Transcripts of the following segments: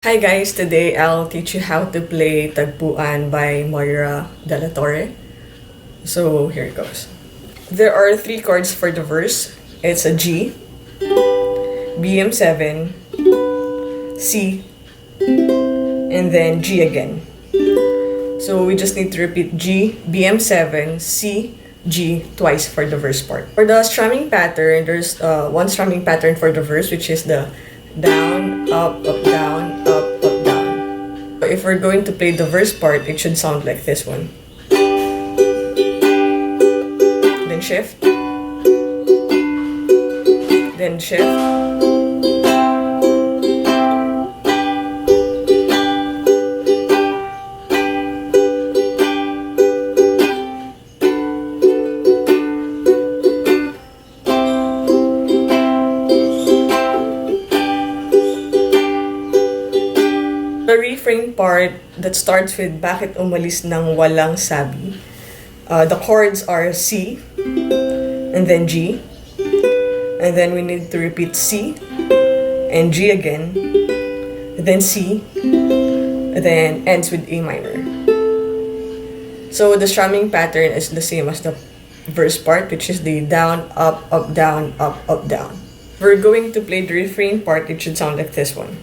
Hi guys, today I'll teach you how to play Tagpuan by Moira Dela Torre. So here it goes. There are three chords for the verse. It's a G, BM7, C, and then G again. So we just need to repeat G, BM7, C, G twice for the verse part. For the strumming pattern, there's one strumming pattern for the verse, which is the down, up, down, up, down. If we're going to play the verse part, it should sound like this one. Then shift. Then shift. The refrain part that starts with bakit umalis nang walang sabi. The chords are C, and then G, and then we need to repeat C, and G again, and then C, and then ends with A minor. So the strumming pattern is the same as the verse part, which is the down, up, down, up, down. We're going to play the refrain part. It should sound like this one.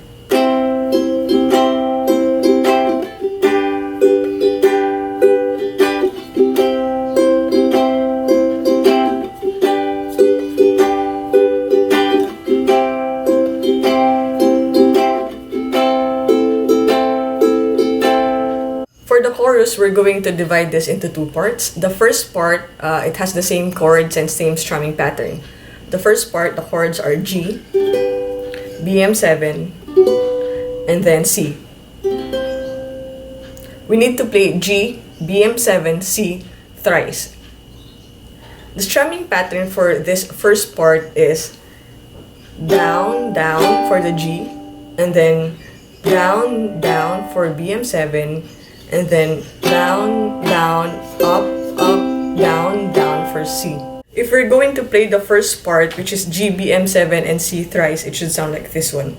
For the chorus, we're going to divide this into two parts. The first part, it has the same chords and same strumming pattern. The first part, the chords are G, BM7, and then C. We need to play G, BM7, C thrice. The strumming pattern for this first part is down, down for the G, and then down, down for BM7, and then down, down, up, down, down for C. If we're going to play the first part, which is G, BM7, and C thrice, it should sound like this one.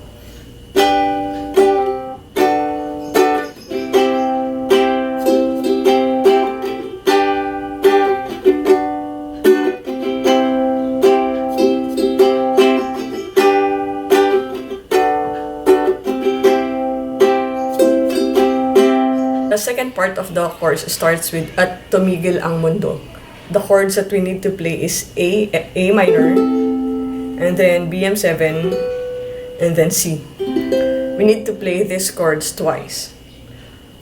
The second part of the chorus starts with At Tumigil ang Mundo. The chords that we need to play is A minor, and then BM7, and then C. We need to play these chords twice.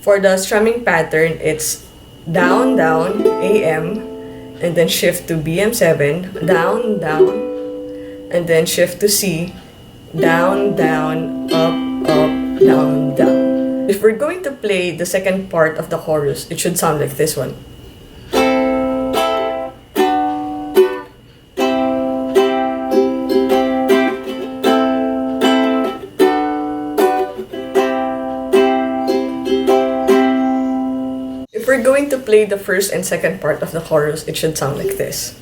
For the strumming pattern, it's down, down, AM, and then shift to BM7, down, down, and then shift to C, down, down, up, down, down. If we're going to play the second part of the chorus, it should sound like this one. If we're going to play the first and second part of the chorus, it should sound like this.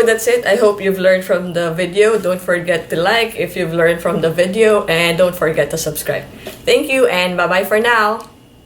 That's it. I hope you've learned from the video. Don't forget to like if you've learned from the video, and don't forget to subscribe. Thank you, and bye-bye for now.